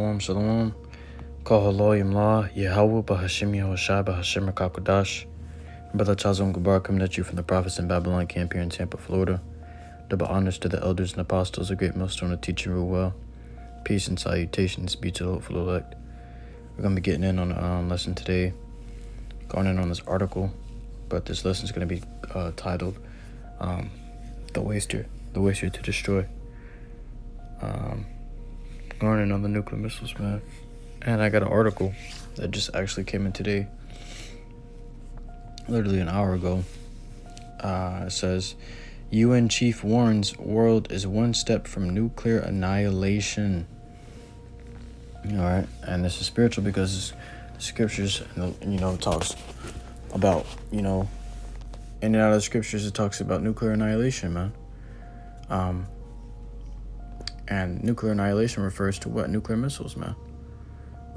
Shalom, shalom. HALALYAM, YAHAWAH, BAHASHAM, YAHAWASHI, QADASH. Brother Chazon Gabar coming at you from the Prophets in Babylon camp here in Tampa, Florida. Double honors to the elders and apostles, a great millstone of teaching real well. Peace and salutations be to the hopeful elect. We're going to be getting in on the lesson today, going in on this article, but this lesson is going to be titled The Waster to Destroy. Going in on the nuclear missiles, man. And I got an article that just actually came in today, literally an hour ago. It says, UN chief warns world is one step from nuclear annihilation. All right, and this is spiritual because the scriptures, talks about, in and out of the scriptures, it talks about nuclear annihilation, man. And nuclear annihilation refers to what? Nuclear missiles, man.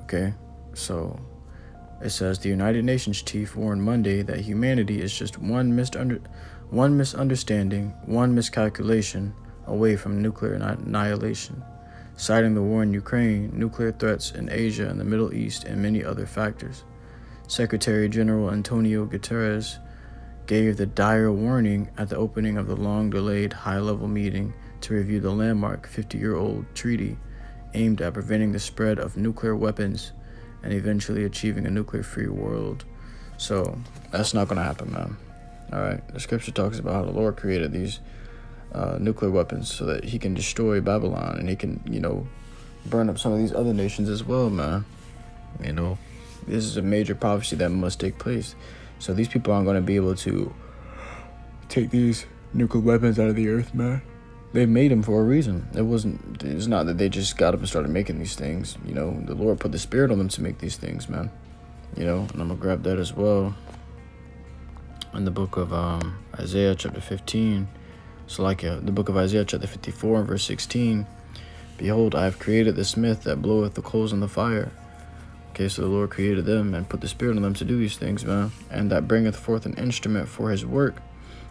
Okay, so it says the United Nations chief warned Monday that humanity is just one misunderstanding, one miscalculation away from nuclear annihilation, citing the war in Ukraine, nuclear threats in Asia and the Middle East, and many other factors. Secretary General Antonio Guterres gave the dire warning at the opening of the long-delayed high-level meeting to review the landmark 50-year-old treaty aimed at preventing the spread of nuclear weapons and eventually achieving a nuclear-free world. So that's not going to happen, man. All right, the scripture talks about how the Lord created these nuclear weapons so that he can destroy Babylon and he can, burn up some of these other nations as well, man. This is a major prophecy that must take place. So these people aren't going to be able to take these nuclear weapons out of the earth, man. They made them for a reason. It's not that they just got up and started making these things. The Lord put the spirit on them to make these things, man. And I'm going to grab that as well. In the book of Isaiah chapter 15. The book of Isaiah chapter 54 and verse 16. Behold, I have created the smith that bloweth the coals in the fire. Okay, so the Lord created them and put the spirit on them to do these things, man. And that bringeth forth an instrument for his work.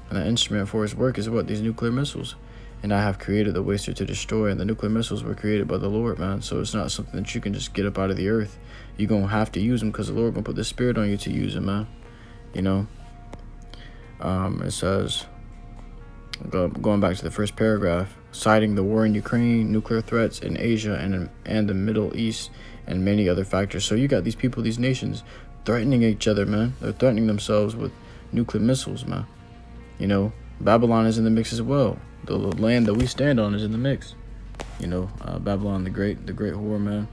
And the instrument for his work is what? These nuclear missiles. And I have created the waster to destroy, and the nuclear missiles were created by the Lord, man. So it's not something that you can just get up out of the earth. You're going to have to use them because the Lord going to put the spirit on you to use them, man. It says, going back to the first paragraph, citing the war in Ukraine, nuclear threats in Asia and the Middle East, and many other factors. So you got these people, these nations, threatening each other, man. They're threatening themselves with nuclear missiles, man. Babylon is in the mix as well. The land that we stand on is in the mix. Babylon the great whore, man.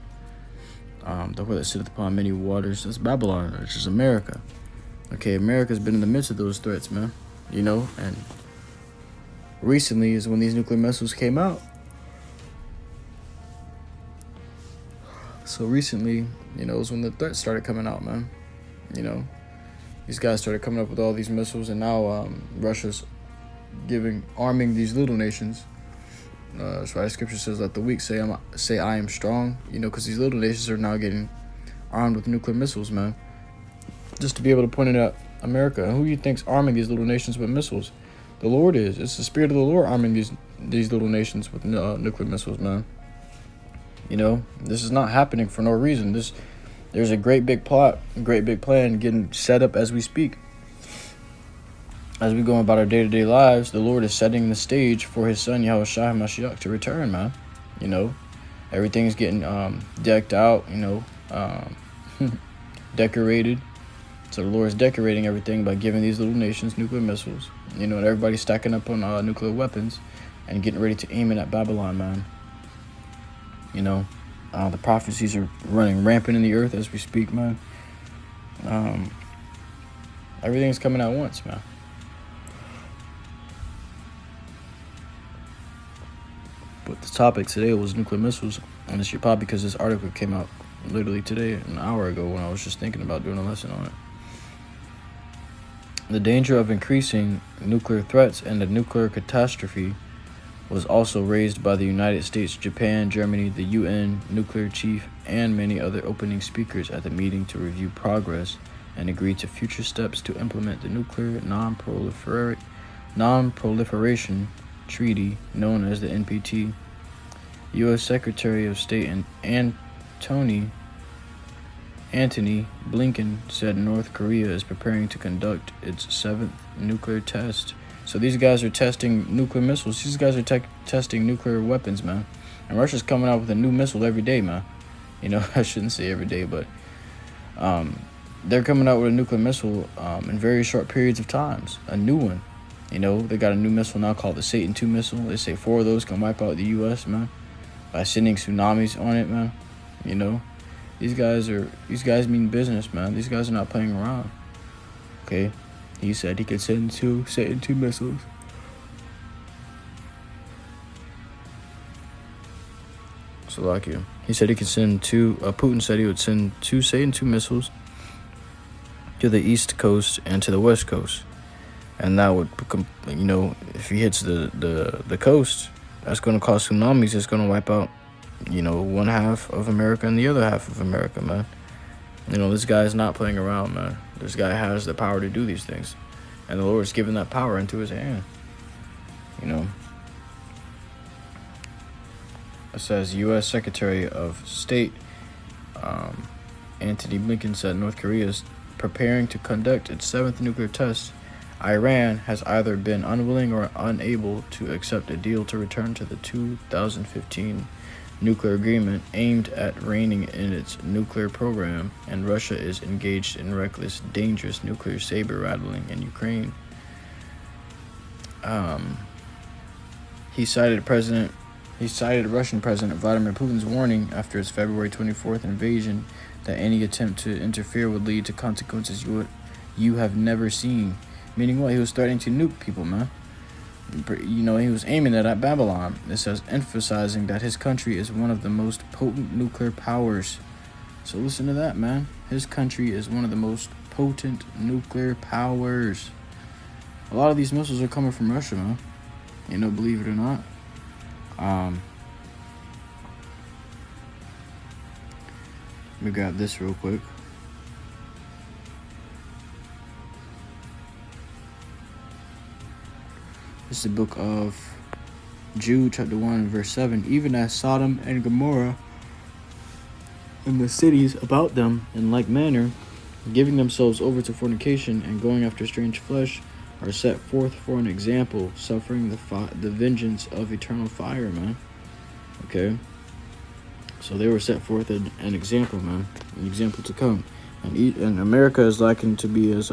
The whore that sitteth upon many waters. That's Babylon, which is America. Okay, America's been in the midst of those threats, man. And recently is when these nuclear missiles came out. So recently, is when the threats started coming out, man. These guys started coming up with all these missiles, and now Russia's arming these little nations. That's why the scripture says, let the weak say I am strong, because these little nations are now getting armed with nuclear missiles, man. Just to be able to point it at America. And who you think's arming these little nations with missiles? The Lord is. It's the spirit of the Lord arming these little nations with nuclear missiles, man. This is not happening for no reason. There's a great big plot, a great big plan getting set up as we speak. As we go about our day-to-day lives, the Lord is setting the stage for his son, YAHAWASHI, to return, man. Everything's getting decked out, decorated. So the Lord is decorating everything by giving these little nations nuclear missiles. And everybody's stacking up on nuclear weapons and getting ready to aim it at Babylon, man. The prophecies are running rampant in the earth as we speak, man. Everything's coming at once, man. But the topic today was nuclear missiles, and it's probably because this article came out literally today, an hour ago, when I was just thinking about doing a lesson on it. The danger of increasing nuclear threats and the nuclear catastrophe was also raised by the United States, Japan, Germany, the UN, nuclear chief, and many other opening speakers at the meeting to review progress and agree to future steps to implement the nuclear non-proliferation treaty known as the NPT. U.S. Secretary of State Antony Blinken said North Korea is preparing to conduct its 7th nuclear test. So these guys are testing nuclear missiles. These guys are testing nuclear weapons, man. And Russia's coming out with a new missile every day, man. You know, I shouldn't say every day, but they're coming out with a nuclear missile in very short periods of times. A new one. You know, they got a new missile now called the Satan II missile. They say 4 of those can wipe out the U.S., man, by sending tsunamis on it, man. You know, these guys mean business, man. These guys are not playing around. Okay, he said he could send 2 Satan II missiles. Slovakia. He said he could send 2. Putin said he would send 2 Satan II missiles to the east coast and to the west coast, and that would, you know, if he hits the coast, that's going to cause tsunamis. It's going to wipe out, you know, one half of America and the other half of America, man. You know, this guy is not playing around, man. This guy has the power to do these things, and the Lord's given that power into his hand. You know, it says U.S. Secretary of State Antony Blinken said North Korea is preparing to conduct its 7th nuclear test. Iran has either been unwilling or unable to accept a deal to return to the 2015 nuclear agreement aimed at reining in its nuclear program, and Russia is engaged in reckless, dangerous nuclear saber-rattling in Ukraine. He cited Russian President Vladimir Putin's warning after his February 24th invasion that any attempt to interfere would lead to consequences you have never seen. Meaning what? He was threatening to nuke people, man. You know, he was aiming it at Babylon. It says, emphasizing that his country is one of the most potent nuclear powers. So listen to that, man. His country is one of the most potent nuclear powers. A lot of these missiles are coming from Russia, man. You know, believe it or not. Let me grab this real quick. This is the book of Jude, chapter 1, verse 7. Even as Sodom and Gomorrah and the cities about them in like manner, giving themselves over to fornication and going after strange flesh, are set forth for an example, suffering the vengeance of eternal fire, man. Okay? So they were set forth an example, man. An example to come. And America is likened to be as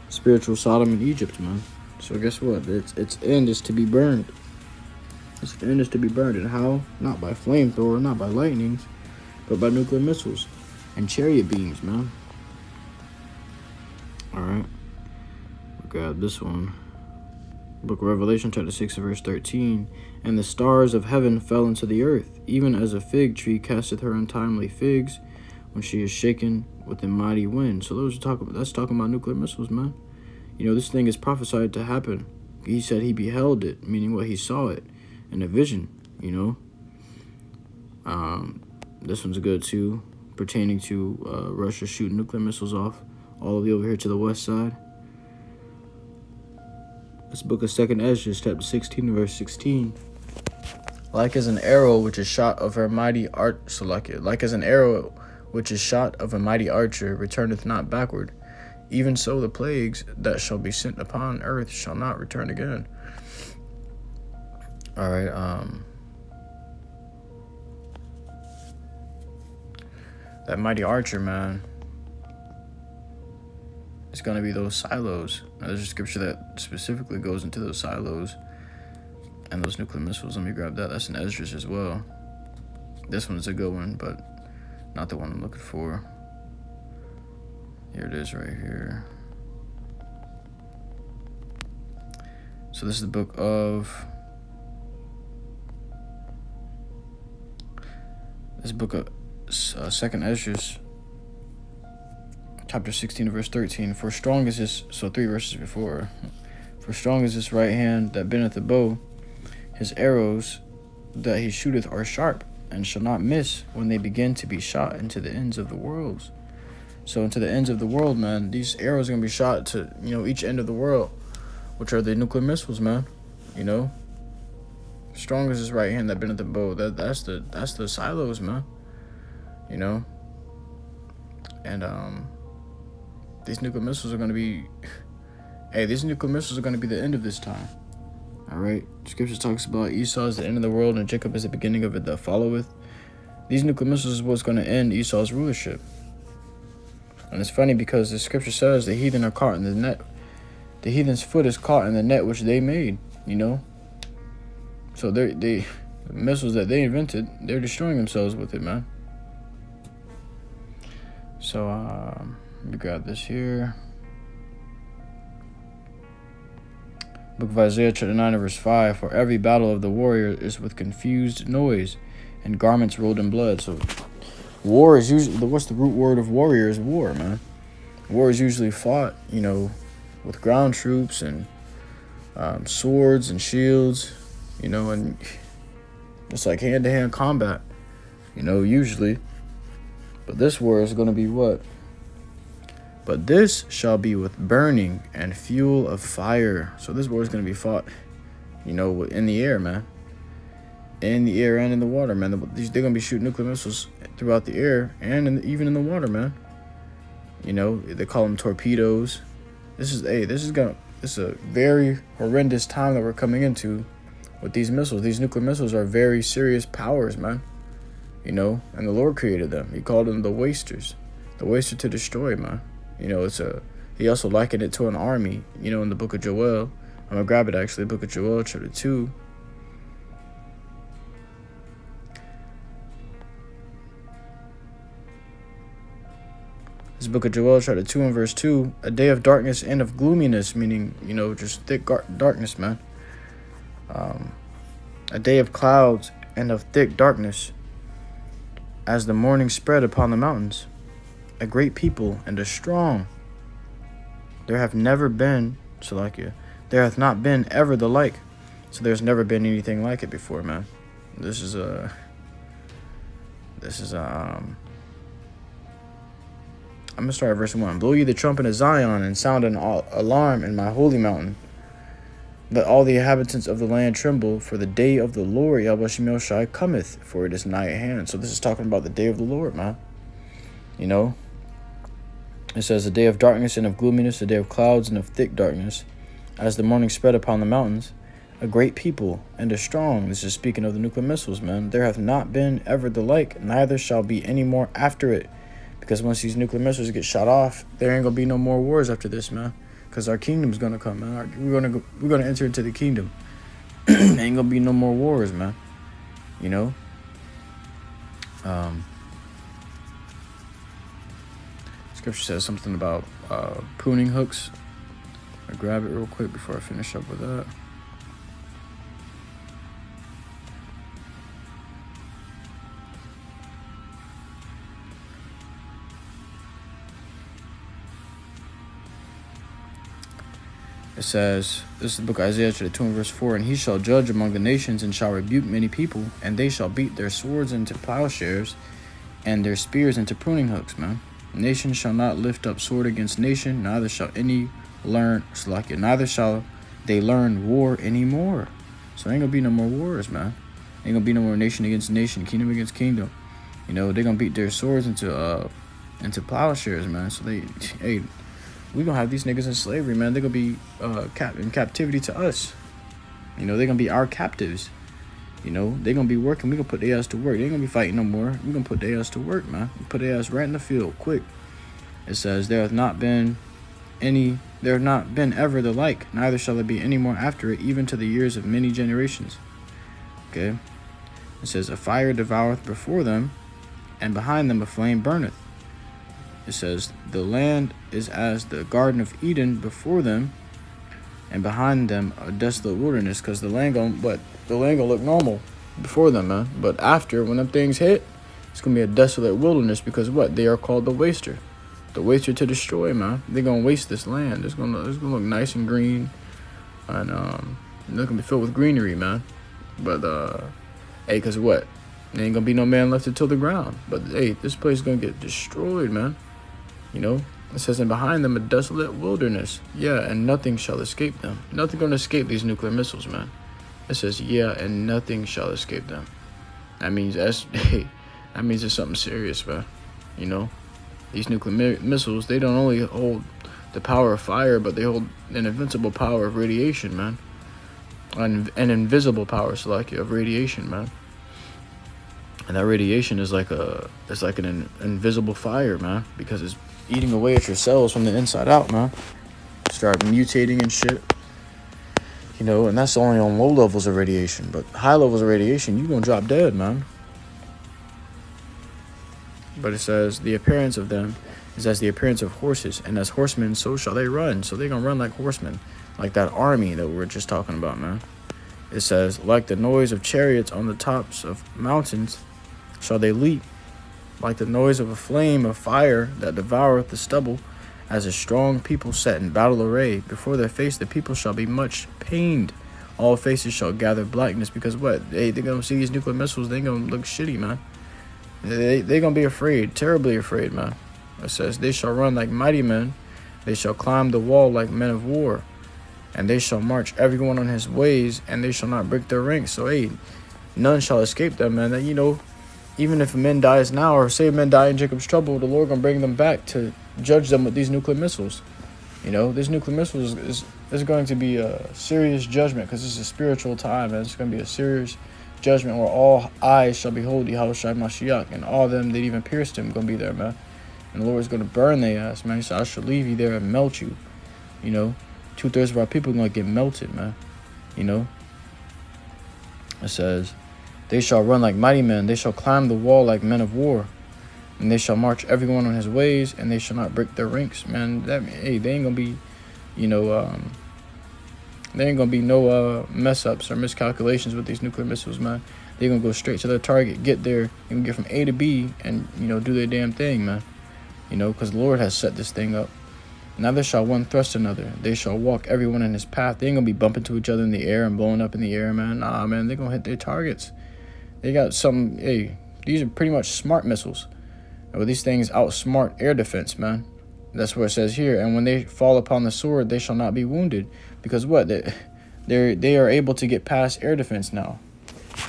spiritual Sodom and Egypt, man. So guess what? Its end is to be burned. Its end is to be burned. And how? Not by flamethrower, not by lightnings, but by nuclear missiles and chariot beams, man. Alright. Grab this one. Book of Revelation, chapter 6, verse 13. And the stars of heaven fell into the earth, even as a fig tree casteth her untimely figs when she is shaken with a mighty wind. So that's talking about nuclear missiles, man. You know, this thing is prophesied to happen. He said he beheld it, meaning what? He saw it in a vision, you know. This one's good too, pertaining to Russia shooting nuclear missiles off all the way over here to the west side. This book of 2nd Ezra, chapter 16, verse 16. Like as an arrow which is shot of a mighty like as an arrow which is shot of a mighty archer returneth not backward, even so the plagues that shall be sent upon earth shall not return again. All right. That mighty archer, man, it's going to be those silos. Now, there's a scripture that specifically goes into those silos and those nuclear missiles. Let me grab that. That's in Esdras as well. This one's a good one, but not the one I'm looking for. Here it is right here. So this is the book of... Second Esdras, chapter 16, verse 13. For strong is this, so 3 verses before. For strong is this right hand that bendeth the bow. His arrows that he shooteth are sharp, and shall not miss when they begin to be shot into the ends of the worlds. So into the ends of the world, man, these arrows are going to be shot to, you know, each end of the world, which are the nuclear missiles, man. You know, strong is his right hand that bendeth the bow. That's the silos, man. you know. And these nuclear missiles are going to be, hey, these nuclear missiles are going to be the end of this time. All right. Scripture talks about Esau is the end of the world and Jacob is the beginning of it that followeth. These nuclear missiles is what's going to end Esau's rulership. And it's funny because the scripture says the heathen are caught in the net. The heathen's foot is caught in the net which they made, you know. So the missiles that they invented, they're destroying themselves with it, man. So let me grab this here. Book of Isaiah chapter 9 verse 5. For every battle of the warrior is with confused noise and garments rolled in blood. So war is usually, what's the root word of warrior is war, man. War is usually fought, you know, with ground troops and swords and shields, you know, and it's like hand-to-hand combat, you know, usually. But this war is going to be what? But this shall be with burning and fuel of fire. So this war is going to be fought, you know, in the air, man. In the air and in the water, man. They're going to be shooting nuclear missiles throughout the air and even in the water, man. You know, they call them torpedoes. This is a very horrendous time that we're coming into with these missiles. These nuclear missiles are very serious powers, man. You know, and the Lord created them. He called them the wasters. The waster to destroy, man. You know, he also likened it to an army, you know, in the book of Joel. I'm going to grab it, actually, book of Joel, chapter 2. This book of Joel, chapter 2 and verse 2. A day of darkness and of gloominess, meaning, you know, just thick darkness, man. A day of clouds and of thick darkness, as the morning spread upon the mountains. A great people and a strong. There have never been, Salakia, there hath not been ever the like. So there's never been anything like it before, man. This is I'm going to start at verse 1. Blow ye the trumpet of Zion, and sound an alarm in my holy mountain. Let all the inhabitants of the land tremble, for the day of the Lord YAHAWASHI cometh, for it is nigh at hand. So this is talking about the day of the Lord, man. You know, it says a day of darkness and of gloominess, a day of clouds and of thick darkness, as the morning spread upon the mountains. A great people and a strong. This is speaking of the nuclear missiles, man. There hath not been ever the like, neither shall be any more after it. Because once these nuclear missiles get shot off, there ain't gonna be no more wars after this, man. Because our kingdom's gonna come, man. We're gonna enter into the kingdom. Ain't gonna be no more wars, man. You know. Scripture says something about pruning hooks. I'll grab it real quick before I finish up with that. It says, this is the book of Isaiah chapter 2 and verse 4, and he shall judge among the nations and shall rebuke many people, and they shall beat their swords into plowshares and their spears into pruning hooks, man. Nation shall not lift up sword against nation, neither shall any learn, neither shall they learn war anymore. So ain't gonna be no more wars, man. Ain't gonna be no more nation against nation, kingdom against kingdom. You know, they're gonna beat their swords into plowshares, man. So hey, we gonna have these niggas in slavery, man. They're gonna be in captivity to us. You know, they're gonna be our captives. You know, they're gonna be working. We gonna put their ass to work. They ain't gonna be fighting no more. We gonna put their ass to work, man. Put their ass right in the field, quick. It says, there hath not been ever the like, neither shall there be any more after it, even to the years of many generations. Okay. It says, a fire devoureth before them, and behind them a flame burneth. It says, the land is as the Garden of Eden before them, and behind them a desolate wilderness. Because the land gonna look normal before them, man. But after, when them things hit, it's gonna be a desolate wilderness. Because what? They are called the waster. The waster to destroy, man. They're gonna waste this land. It's gonna look nice and green, and it's gonna be filled with greenery, man. But hey, cause what? There ain't gonna be no man left to till the ground. But hey, this place is gonna get destroyed, man. You know, it says, and behind them a desolate wilderness. Yeah, and nothing shall escape them. Nothing gonna escape these nuclear missiles, man. It says, yeah, and nothing shall escape them. That means That means it's something serious, man. You know, these nuclear missiles, they don't only hold the power of fire, but they hold an invincible power of radiation, man. An invisible power, of radiation, man. And that radiation is like an invisible fire, man, because it's eating away at your cells from the inside out, man. Start mutating and shit. You know, and that's only on low levels of radiation. But high levels of radiation, you gonna drop dead, man. But it says, the appearance of them is as the appearance of horses, and as horsemen, so shall they run. So they're gonna run like horsemen, like that army that we were just talking about, man. It says, like the noise of chariots on the tops of mountains, shall they leap, like the noise of a flame of fire that devoureth the stubble, as a strong people set in battle array. Before their face the people shall be much pained. All faces shall gather blackness, because what? They're gonna see these nuclear missiles, they gonna look shitty, man. They're gonna be afraid, terribly afraid, man. It says, they shall run like mighty men, they shall climb the wall like men of war, and they shall march everyone on his ways, and they shall not break their ranks. So, hey, none shall escape them, man. That, you know, even if a man dies now, or say men die in Jacob's trouble, the Lord gonna bring them back to judge them with these nuclear missiles. You know, these nuclear missiles is going to be a serious judgment, because it's a spiritual time, and it's going to be a serious judgment where all eyes shall behold Yahawashi Mashiach, and all them that even pierced him going to be there, man. And the Lord's going to burn their ass, man. He said, I shall leave you there and melt you. You know, 2/3 of our people are going to get melted, man. You know, it says, they shall run like mighty men, they shall climb the wall like men of war, and they shall march everyone on his ways, and they shall not break their ranks, man. That, hey, they ain't gonna be, you know, there ain't gonna be no mess ups or miscalculations with these nuclear missiles, man. They're gonna go straight to their target, get there, and get from A to B, and, you know, do their damn thing, man. You know, because the Lord has set this thing up. Neither shall one thrust another. They shall walk everyone in his path. They ain't gonna be bumping to each other in the air and blowing up in the air, man. Nah, man, they're gonna hit their targets. They got some, hey, these are pretty much smart missiles. Well, these things outsmart air defense, man. That's what it says here. And when they fall upon the sword, they shall not be wounded. Because what? They are able to get past air defense now.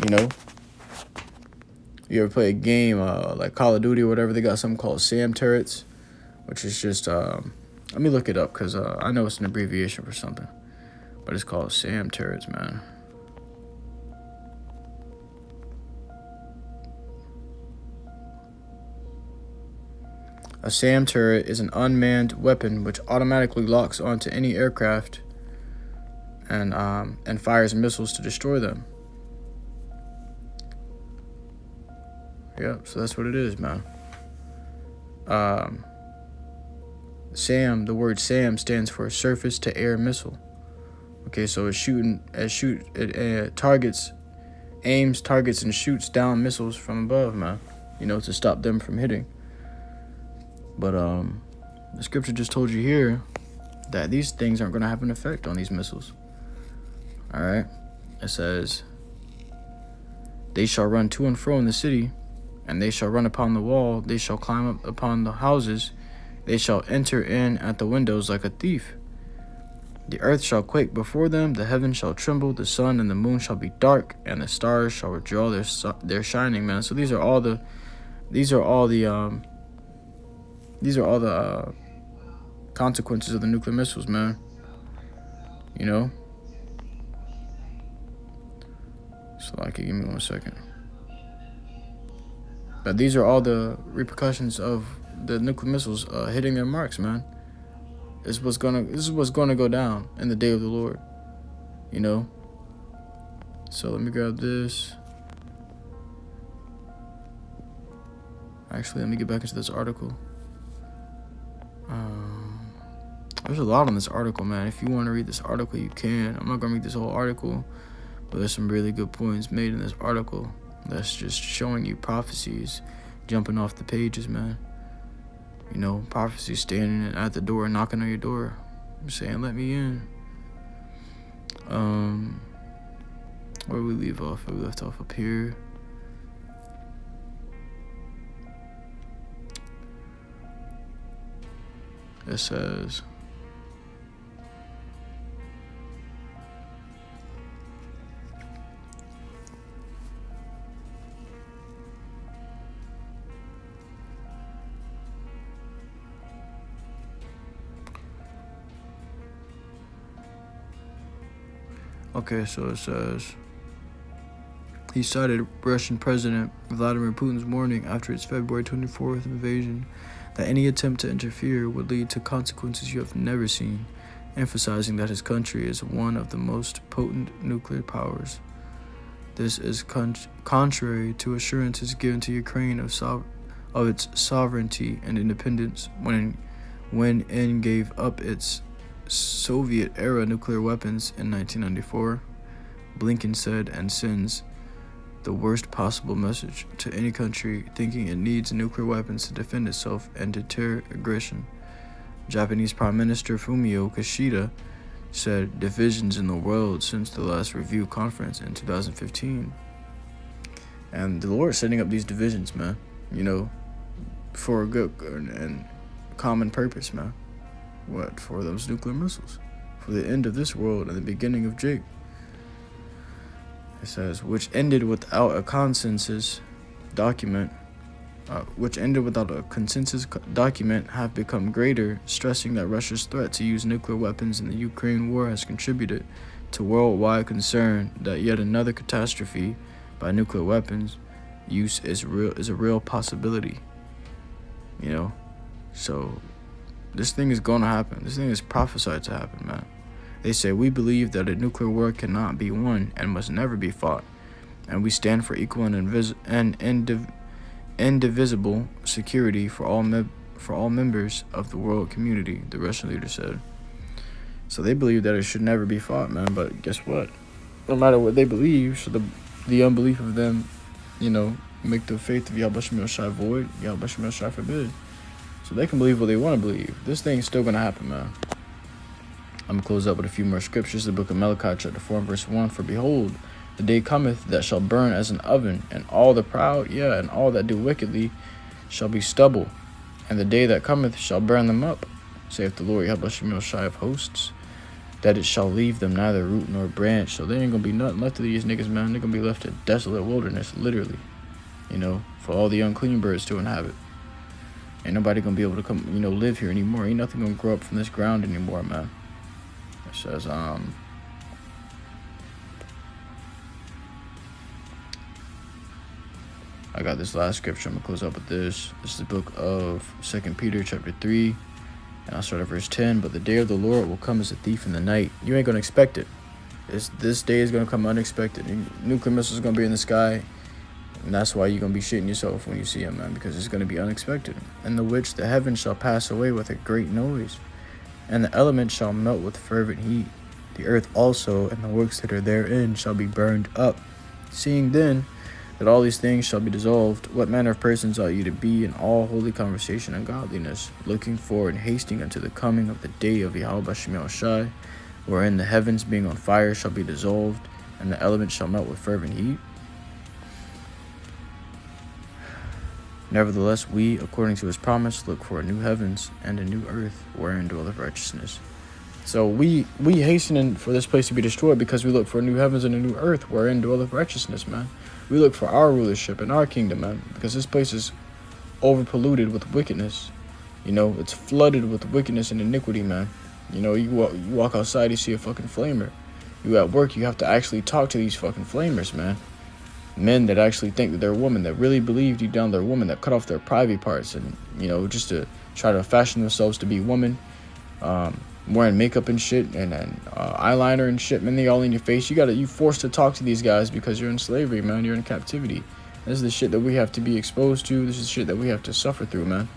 You know? You ever play a game like Call of Duty or whatever? They got something called SAM turrets, which is just, let me look it up, because I know it's an abbreviation for something. But it's called SAM turrets, man. A SAM turret is an unmanned weapon which automatically locks onto any aircraft and fires missiles to destroy them. Yep, so that's what it is, man. SAM, the word SAM stands for surface-to-air missile. Okay, so it targets, and shoots down missiles from above, man. You know, to stop them from hitting. But the scripture just told you here that these things aren't going to have an effect on these missiles. All right? It says, they shall run to and fro in the city, and they shall run upon the wall. They shall climb up upon the houses. They shall enter in at the windows like a thief. The earth shall quake before them. The heavens shall tremble. The sun and the moon shall be dark, and the stars shall withdraw their shining, man. So these are all the consequences of the nuclear missiles, man. You know? So, like, give me 1 second. But these are all the repercussions of the nuclear missiles hitting their marks, man. This is what's gonna go down in the day of the Lord. You know? So let me grab this. Actually, let me get back into this article. There's a lot on this article, man. If you want to read this article, you can. I'm not gonna read this whole article, but there's some really good points made in this article that's just showing you prophecies jumping off the pages, man. You know, prophecies standing at the door, knocking on your door, saying, let me in. Where we leave off? We left off up here. It says, Okay, so it says, he cited Russian President Vladimir Putin's warning after its February 24th invasion that any attempt to interfere would lead to consequences you have never seen, emphasizing that his country is one of the most potent nuclear powers. This is contrary to assurances given to Ukraine of its sovereignty and independence when it gave up its Soviet-era nuclear weapons in 1994, Blinken said, and sends the worst possible message to any country thinking it needs nuclear weapons to defend itself and deter aggression. Japanese Prime Minister Fumio Kishida said divisions in the world since the last review conference in 2015. And the Lord is setting up these divisions, man, for a good and common purpose, man. What? For those nuclear missiles. For the end of this world and the beginning of Jake. It says, which ended without a consensus document, have become greater, stressing that Russia's threat to use nuclear weapons in the Ukraine war has contributed to worldwide concern that yet another catastrophe by nuclear weapons use is a real possibility. So this thing is going to happen. This thing is prophesied to happen, man. They say, we believe that a nuclear war cannot be won and must never be fought, and we stand for equal and indivisible security for all members of the world community, the Russian leader said. So they believe that it should never be fought, man, but guess what? No matter what they believe, should the unbelief of them, make the faith of YAHAWASHI void, YAHAWASHI forbid. So they can believe what they want to believe. This thing's still going to happen, man. I'm going to close up with a few more scriptures. The book of Malachi, chapter 4, verse 1. For behold, the day cometh that shall burn as an oven, and all the proud, and all that do wickedly shall be stubble. And the day that cometh shall burn them up, saith the Lord YAHAWASHI of hosts, that it shall leave them neither root nor branch. So there ain't going to be nothing left of these niggas, man. They're going to be left a desolate wilderness, literally, for all the unclean birds to inhabit. Ain't nobody going to be able to come, live here anymore. Ain't nothing going to grow up from this ground anymore, man. It says, I got this last scripture. I'm going to close up with this. This is the book of 2 Peter chapter 3. And I'll start at verse 10. But the day of the Lord will come as a thief in the night. You ain't going to expect it. This day is going to come unexpected. Nuclear missiles are going to be in the sky. And that's why you're going to be shitting yourself when you see them, man. Because it's going to be unexpected. In the which the heavens shall pass away with a great noise, and the elements shall melt with fervent heat. The earth also and the works that are therein shall be burned up. Seeing then that all these things shall be dissolved, what manner of persons ought you to be in all holy conversation and godliness, looking for and hasting unto the coming of the day of YAHAWASHI, wherein the heavens being on fire shall be dissolved, and the elements shall melt with fervent heat? Nevertheless, we, according to his promise, look for a new heavens and a new earth, wherein dwelleth righteousness. So we hastening for this place to be destroyed because we look for a new heavens and a new earth, wherein dwelleth righteousness, man. We look for our rulership and our kingdom, man, because this place is overpolluted with wickedness. It's flooded with wickedness and iniquity, man. You walk outside, you see a fucking flamer. You at work, you have to actually talk to these fucking flamers, man. Men that actually think that they're a woman, that really believe deep down they're a woman, that cut off their private parts and, just to try to fashion themselves to be women, wearing makeup and shit and eyeliner and shit, man, they all in your face. You forced to talk to these guys because you're in slavery, man. You're in captivity. This is the shit that we have to be exposed to. This is shit that we have to suffer through, man.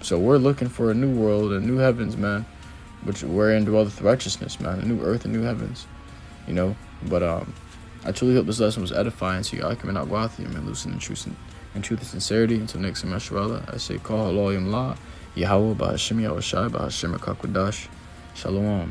So we're looking for a new world, a new heavens, man, which wherein dwelleth righteousness, man, a new earth and new heavens, but I truly hope this lesson was edifying to you. I come out Guathium and loosen in truth and sincerity. Until next time, I say, call HALALYAM La, YAHAWAH, BAHASHAM, YAHAWASHI, BAHASHAM, QADASH. Shalom.